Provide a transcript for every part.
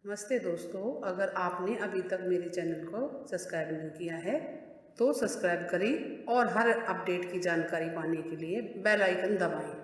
नमस्ते दोस्तों, अगर आपने अभी तक मेरे चैनल को सब्सक्राइब नहीं किया है तो सब्सक्राइब करें और हर अपडेट की जानकारी पाने के लिए बेल आइकन दबाएं।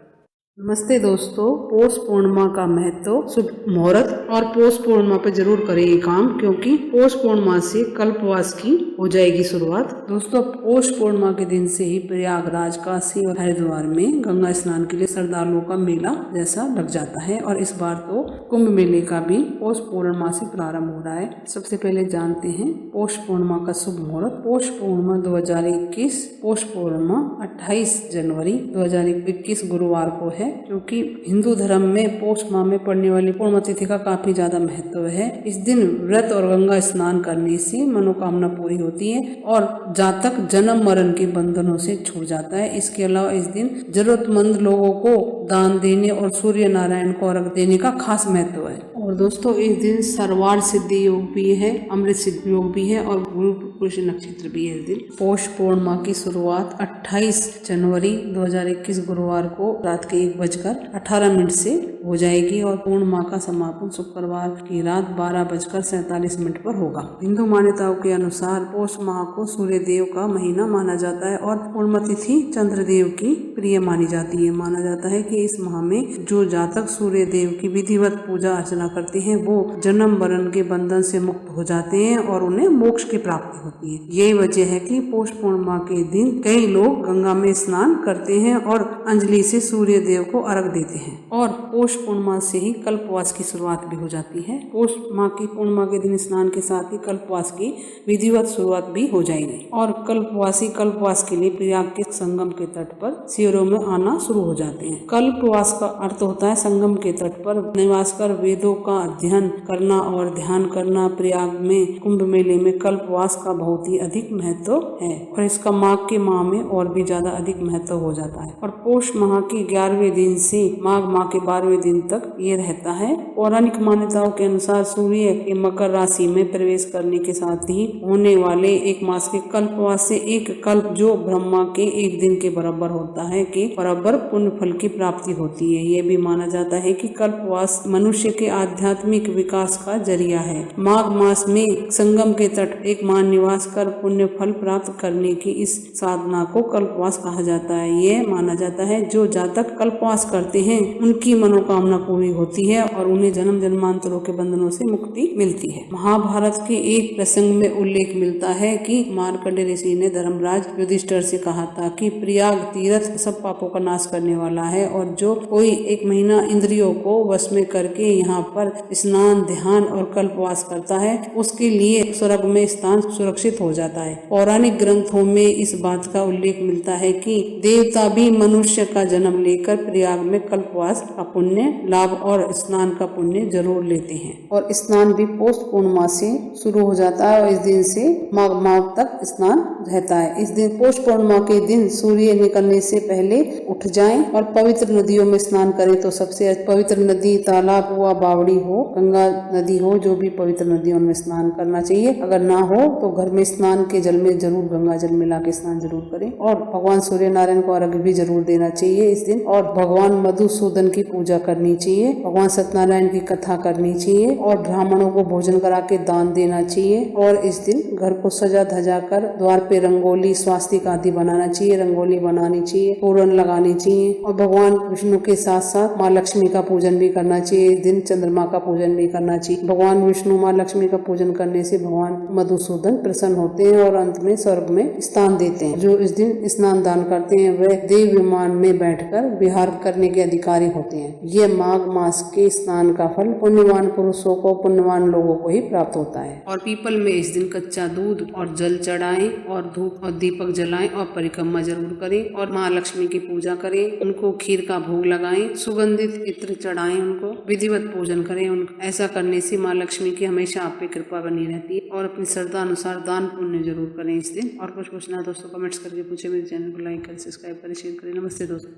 नमस्ते दोस्तों, पौष पूर्णिमा का महत्व, शुभ मुहूर्त और पौष पूर्णिमा पे जरूर करें ये काम, क्योंकि पौष पूर्णिमा से कल्पवास की हो जाएगी शुरुआत। दोस्तों, पौष पूर्णिमा के दिन से ही प्रयागराज, काशी और हरिद्वार में गंगा स्नान के लिए श्रद्धालुओं का मेला जैसा लग जाता है और इस बार तो कुंभ मेले का भी पौष पूर्णिमा से प्रारंभ हो रहा है। सबसे पहले जानते हैं पौष पूर्णिमा का शुभ मुहूर्त। पौष पूर्णिमा 2021, पौष पूर्णिमा 28 जनवरी 2021 गुरुवार को है, क्योंकि हिंदू धर्म में पौष माह में पड़ने वाली पूर्णिमा तिथि का काफी ज्यादा महत्व है। इस दिन व्रत और गंगा स्नान करने से मनोकामना पूरी होती है और जातक जन्म मरण के बंधनों से छूट जाता है। इसके अलावा इस दिन जरूरतमंद लोगों को दान देने और सूर्य नारायण को अर्घ देने का खास महत्व है। और दोस्तों, इस दिन सर्वार्थ सिद्धि योग भी है, अमृत सिद्धि योग भी है और गुरु पुष्य नक्षत्र भी है। इस दिन पौष पूर्णिमा की शुरुआत 28 जनवरी 2021 गुरुवार को रात के 1:18 से हो जाएगी और पूर्णिमा का समापन शुक्रवार की रात 12:47 पर होगा। हिंदू मान्यताओं के अनुसार पौष माह को सूर्य देव का महीना माना जाता है और पूर्णिमा तिथि चंद्रदेव की प्रिय मानी जाती है। माना जाता है कि इस माह में जो जातक सूर्य देव की विधिवत पूजा अर्चना करते हैं वो जन्म मरण के बंधन से मुक्त हो जाते हैं और उन्हें मोक्ष की प्राप्ति होती है। यही वजह है कि पौष पूर्णिमा के दिन कई लोग गंगा में स्नान करते हैं और अंजलि से सूर्य देव को अर्घ देते हैं। और पौष पूर्णिमा से ही कल्पवास की शुरुआत भी हो जाती है। पौष माह की पूर्णिमा के दिन स्नान के साथ ही कल्पवास की विधिवत शुरुआत भी हो जाएगी और कल्पवासी कल्पवास के लिए प्रयाग के संगम के तट पर शिविरों में आना शुरू हो जाते हैं। कल्पवास का अर्थ होता है संगम के तट पर निवास कर वेदों का अध्ययन करना और ध्यान करना। प्रयाग में कुंभ मेले में कल्पवास का बहुत ही अधिक महत्व है और इसका माघ के माह में और भी ज्यादा अधिक महत्व हो जाता है। और पौष माह के 11वें दिन से माघ माह के 12वें दिन तक ये रहता है। पौराणिक मान्यताओं के अनुसार सूर्य के मकर राशि में प्रवेश करने के साथ ही होने वाले एक मास के कल्पवास से एक कल्प, जो ब्रह्मा के एक दिन के बराबर होता है, के बराबर पुण्य फल की प्राप्ति होती है। ये भी माना जाता है कि कल्पवास मनुष्य के आध्यात्मिक विकास का जरिया है। माघ मास में संगम के तट एक मान निवास कर पुण्य फल प्राप्त करने की इस साधना को कल्पवास कहा जाता है। ये माना जाता है जो जातक कल्पवास करते हैं उनकी मनोकामना पूरी होती है और उन्हें जन्म जन्मांतरों के बंधनों से मुक्ति मिलती है। महाभारत के एक प्रसंग में उल्लेख मिलता है कि मार्कंडेय ऋषि ने धर्मराज युधिष्ठिर से कहा था कि प्रयाग तीर्थ सब पापों का नाश करने वाला है और जो कोई एक महीना इंद्रियों को वश में करके यहाँ पर स्नान, ध्यान और कल्पवास करता है उसके लिए स्वर्ग में स्थान सुरक्षित हो जाता है। पौराणिक ग्रंथों में इस बात का उल्लेख मिलता है कि देवता भी मनुष्य का जन्म लेकर प्रयाग में कल्पवास का पुण्य लाभ और स्नान का पुण्य जरूर लेते हैं। और स्नान भी पौष पूर्णिमा से शुरू हो जाता है और इस दिन से माघ माह तक स्नान रहता है। इस दिन पौष पूर्णिमा के दिन सूर्य निकलने से पहले उठ जाएं और पवित्र नदियों में स्नान करें तो सबसे पवित्र नदी तालाब हुआ, बावड़ी हो, गंगा नदी हो, जो भी पवित्र नदियों में स्नान करना चाहिए। अगर ना हो तो घर में स्नान के जल में जरूर गंगा जल मिला के स्नान जरूर करें और भगवान सूर्य नारायण को अर्घ्य भी जरूर देना चाहिए इस दिन। और भगवान मधुसूदन की पूजा करनी चाहिए, भगवान सत्यनारायण की कथा करनी चाहिए और ब्राह्मणों को भोजन करा के दान देना चाहिए। और इस दिन घर को सजा धजा कर द्वार पे रंगोली, स्वास्तिक आदि बनाना चाहिए, रंगोली बनानी चाहिए, तोरण लगानी चाहिए और भगवान विष्णु के साथ साथ माँ लक्ष्मी का पूजन भी करना चाहिए। इस दिन चंद्रमा का पूजन भी करना चाहिए। भगवान विष्णु, माँ लक्ष्मी का पूजन करने से भगवान मधुसूदन प्रसन्न होते हैं और अंत में स्वर्ग में स्थान देते हैं। जो इस दिन स्नान दान करते हैं वह देव विमान में बैठकर विहार करने के अधिकारी होते हैं। ये माघ मास के स्नान का फल पुण्यवान पुरुषों को, पुण्यवान लोगों को ही प्राप्त होता है। और पीपल में इस दिन कच्चा दूध और जल चढ़ाएं और धूप और दीपक जलाएं और परिक्रमा जरूर करें और माँ लक्ष्मी की पूजा करें, उनको खीर का भोग लगाएं, सुगंधित इत्र चढ़ाएं, उनको विधिवत पूजन करें। ऐसा करने से माँ लक्ष्मी की हमेशा आप पे कृपा बनी रहती है। और अपनी श्रद्धा अनुसार दान पुण्य जरूर करें इस दिन। और कुछ पूछना दोस्तों कमेंट्स करके पूछे। मेरे चैनल को लाइक करें, सब्सक्राइब करें, शेयर करें। नमस्ते दोस्तों।